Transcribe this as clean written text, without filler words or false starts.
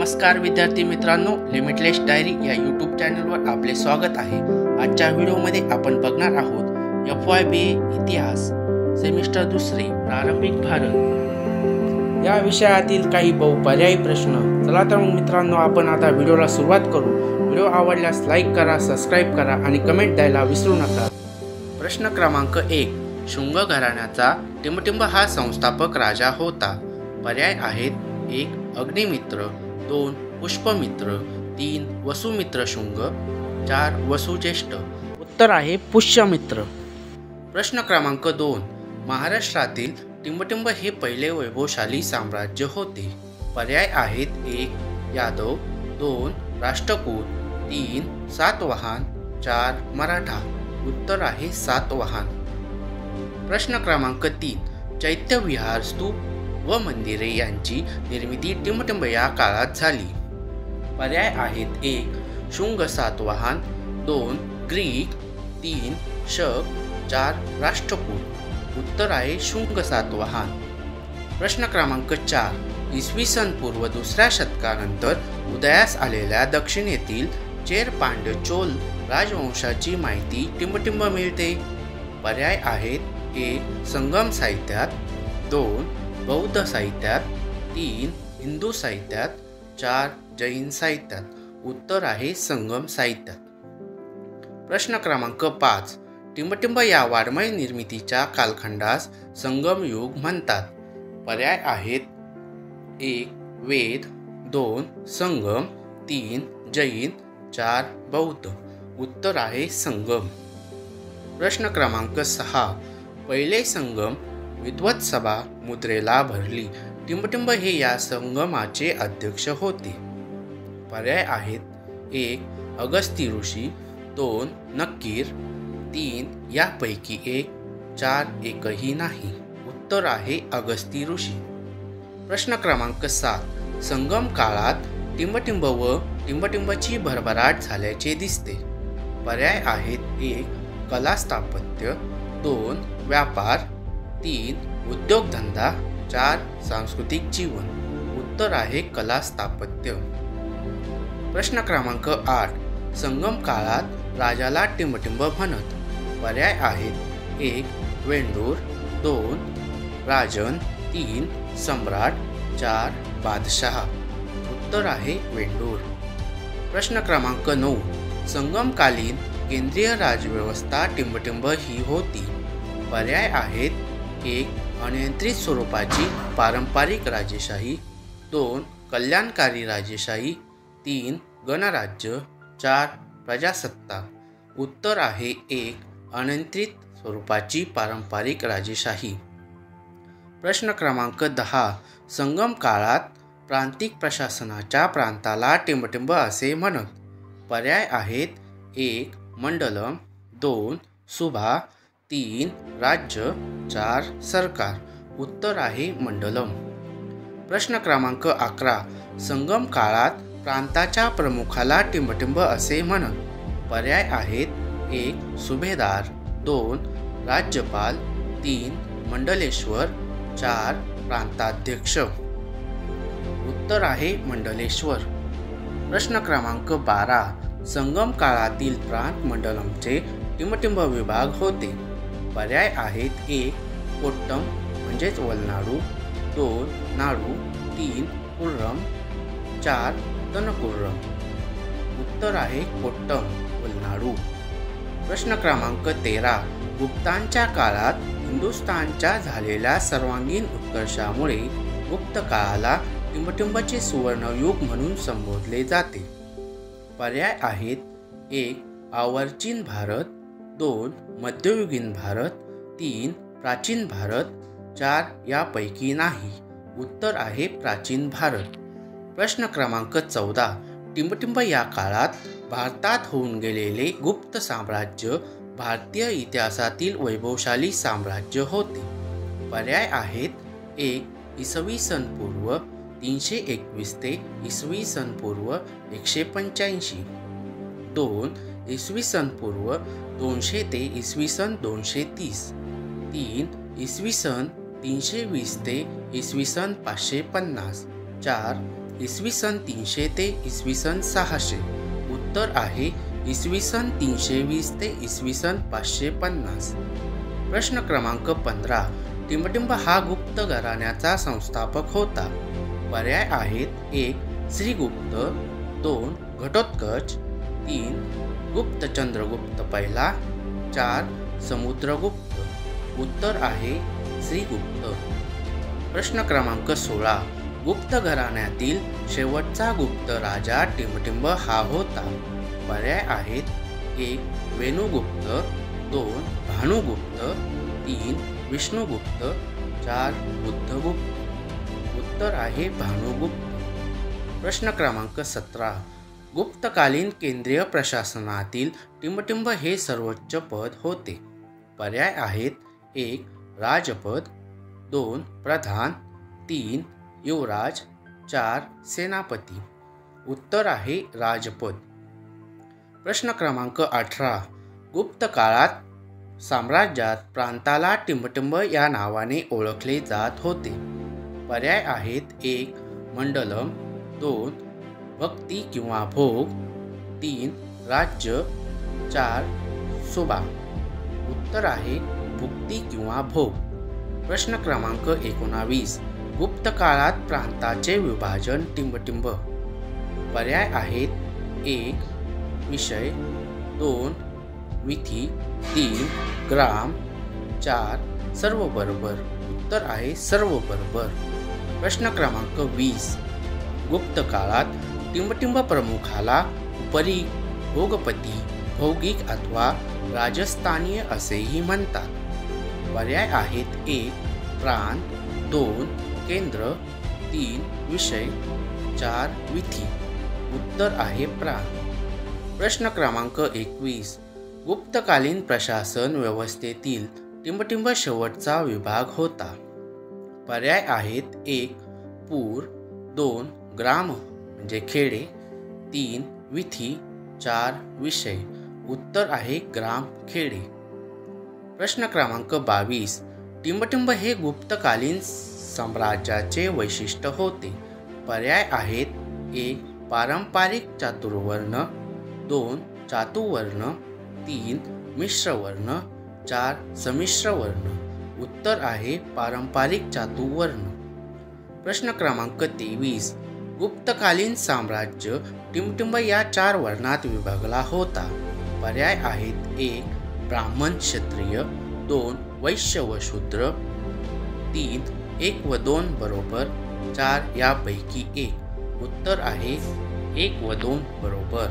नमस्कार विद्यार्थी मित्रांनो, लिमिटलेस डायरी या यूट्यूब चॅनलवर आपले स्वागत आहे। आजच्या व्हिडिओमध्ये आपण बघणार आहोत FYBA इतिहास सेमिस्टर दुसरे प्रारंभिक भारत या विषयातील काही बहुपर्यायी प्रश्न। चला तर मग मित्रांनो, आपण आता व्हिडिओला सुरुवात करू। व्हिडिओ आवडल्यास लाईक करा, सबस्क्राइब करा आणि कमेंट द्यायला विसरू नका। प्रश्न क्रमांक 1, शुंग घराण्याचा टिंबटिंब हा संस्थापक राजा होता। पर्याय आहेत: 1 अग्निमित्र, 2 पुष्पमित्र, 3 वसुमित्र शुंग, 4 वसुज्येष्ठ। उत्तर आहे पुष्यमित्र। प्रश्न क्रमांक 2, महाराष्ट्रातील टिंबटिंब हे पहिले वैभवशाली साम्राज्य होते। पर्याय आहेत: 1 यादव, 2 राष्ट्रकूट, 3 सातवाहन, 4 मराठा। उत्तर आहे सातवाहन। प्रश्न क्रमांक 3, चैत्यविहार, स्तूप व मंदिरे यांची निर्मिती टिंबटिंब या काळात झाली। पर्याय आहेत: 1 शुंग सातवाहन, 2 ग्रीक, 3 शक, 4 राष्ट्रकूट। उत्तर आहे शुंग सातवाहन। प्रश्न क्रमांक 4, इसवी सन पूर्व 2ऱ्या शतकानंतर उदयास आलेल्या दक्षिणेतील चेर पांड्य चोल राजवंशाची माहिती टिंबटिंब मिळते। पर्याय आहेत: 1 संगम साहित्यात, 2 बौद्ध साहित्यात, 3 हिंदू साहित्यात, 4 जैन साहित्यात। उत्तर आहे संगम साहित्यात। प्रश्न क्रमांक 5, टिंबटिंब या वाङ्मय निर्मितीच्या कालखंडास संगम युग म्हणतात। पर्याय आहेत: 1 वेद, 2 संगम, 3 जैन, 4 बौद्ध। उत्तर आहे संगम। प्रश्न क्रमांक 6, पहिले संगम विद्वत सभा मुद्रेला भरली। टिंबटिंब हे या संगमाचे अध्यक्ष होते। पर्याय आहेत: 1 अगस्ती ऋषी, 2 नक्कीर, 3 यापैकी 1, 4 एकही नाही। उत्तर आहे अगस्ती ऋषी। प्रश्न क्रमांक 7, संगम काळात टिंबटिंब व टिंबटिंबची भरभराट झाल्याचे दिसते। पर्याय आहेत: 1 कला स्थापत्य, 2 व्यापार, 3 उद्योगधंदा, 4 सांस्कृतिक जीवन। उत्तर आहे कला स्थापत्य। प्रश्न क्रमांक 8, संगम काळात राजाला टिंबटिंब म्हणत। पर्याय आहेत: 1 वेंडूर, 2 राजन, 3 सम्राट, 4 बादशाह। उत्तर आहे वेंडूर। प्रश्न क्रमांक 9, संगमकालीन केंद्रीय राजव्यवस्था टिंबटिंब ही होती। पर्याय आहेत: 1 अनियंत्रित स्वरूपाची पारंपरिक राजेशाही, 2 कल्याणकारी राजेशाही, 3 गणराज्य, 4 प्रजासत्ताक। उत्तर आहे 1 अनियंत्रित स्वरूपाची पारंपरिक राजेशाही। प्रश्न क्रमांक 10, संगम काळात प्रांतिक प्रशासनाच्या प्रांताला टिंबटिंब असे म्हणत। पर्याय आहेत: 1 मंडलम, 2 सुभा, 3 राज्य, 4 सरकार। उत्तर आहे मंडलम। प्रश्न क्रमांक 11, संगम काळात प्रांताच्या प्रमुखाला टिंबटिंब असे म्हणत। पर्याय आहेत: 1 सुभेदार, 2 राज्यपाल, 3 मंडलेश्वर, 4 प्रांताध्यक्ष। उत्तर आहे मंडलेश्वर। प्रश्न क्रमांक 12, संगम काळातील प्रांत मंडलमचे टिंबटिंब विभाग होते। पर्याय आहेत: 1 कोट्टम म्हणजेच वलनाडू, 2 नाडू, 3 कुर्रम, 4 तनकुर्रम। उत्तर आहे कोट्टम वलनाडू। प्रश्न क्रमांक 13, गुप्तांच्या काळात हिंदुस्थानच्या झालेल्या सर्वांगीण उत्कर्षामुळे गुप्त काळाला टिंबटिंबचे सुवर्णयुग म्हणून संबोधले जाते। पर्याय आहेत: 1 आवर्चीन भारत, 2 मध्ययुगीन भारत, 3 प्राचीन भारत, 4 यापैकी नाही। उत्तर आहे प्राचीन भारत। प्रश्न क्रमांक 14, टिंबटिंब या काळात भारतात होऊन गेलेले गुप्त साम्राज्य भारतीय इतिहासातील वैभवशाली साम्राज्य होते। पर्याय आहेत: 1 इसवी सन पूर्व 321 ते इसवी सन पूर्व 185, 2 इसवी सन पूर्व 200 ते इसवी सन 230, 3 इसवी सन 320 ते इसवी सन 550, 4 इसवी सन 300 ते इसवी सन 600? उत्तर आहे इसवी सन 320 ते इसवी सन 550. प्रश्न क्रमांक 15. टिंबटिंब हा गुप्त घराण्याचा संस्थापक होता. पर्याय आहेत 1. श्रीगुप्त, 2. घटोत्कच, 3. गुप्त चंद्रगुप्त पहिला, 4. समुद्रगुप्त. उत्तर आहे श्रीगुप्त. प्रश्न क्रमांक 16. गुप्त घराण्यातील शेवटचा गुप्त राजा टिंबटिंब हा होता. पर्याय आहेत 1. वेणुगुप्त, 2. भानुगुप्त, 3. विष्णुगुप्त, 4. बुद्धगुप्त. उत्तर आहे भानुगुप्त. प्रश्न क्रमांक 17. गुप्तकालीन केंद्रीय प्रशासनातील टिंबटिंब हे सर्वोच्च पद होते. पर्याय आहेत 1. राजपद, 2. प्रधान, 3. युवराज, 4. सेनापती. उत्तर आहे राजपद. प्रश्न क्रमांक 18. गुप्त काळात साम्राज्यात प्रांताला टिंबटिंब या नावाने ओळखले जात होते. पर्याय आहेत 1. मंडलम, 2. भक्ती किंवा भोग, 3. राज्य, 4. सुबा. उत्तर आहे भुक्ती किंवा भोग. प्रश्न क्रमांक 19. गुप्त काळात प्रांताचे विभाजन टिंबटिंब. पर्याय आहेत 1. विषय, 2. विथी, 3. ग्राम, 4. सर्व बरोबर. उत्तर आहे सर्व बरोबर. प्रश्न क्रमांक 20. गुप्त काळात टिंबटिंब प्रमुखाला उपरी, भोगपती, भौगिक अथवा राजस्थानीय असेही म्हणतात. पर्याय आहेत 1. प्रांत, 2. केंद्र, 3. विषय, 4. विथी. उत्तर आहे प्रांत. प्रश्न क्रमांक 21. गुप्तकालीन प्रशासन व्यवस्थेतील टिंबटिंब शेवटचा विभाग होता. पर्याय आहेत 1. पूर, 2. ग्राम म्हणजे खेडे, 3. विथी, 4. विषय. उत्तर आहे ग्राम खेडे. प्रश्न क्रमांक 22. टिंबटिंब हे गुप्तकालीन साम्राज्याचे वैशिष्ट्य होते. पर्याय आहेत 1. पारंपरिक चातुर्वर्ण, 2. चातुवर्ण, 3. मिश्रवर्ण, 4. संमिश्र वर्ण. उत्तर आहे पारंपरिक चातुवर्ण. प्रश्न क्रमांक 23. गुप्तकालीन साम्राज्य टिंबटिंब या 4 वर्णात विभागला होता. पर्याय आहेत 1. ब्राह्मण क्षत्रिय, 2. वैश्य व शूद्र, 3. 1 व 2 बरोबर, 4 यापैकी 1. उत्तर आहे 1 व 2 बरोबर.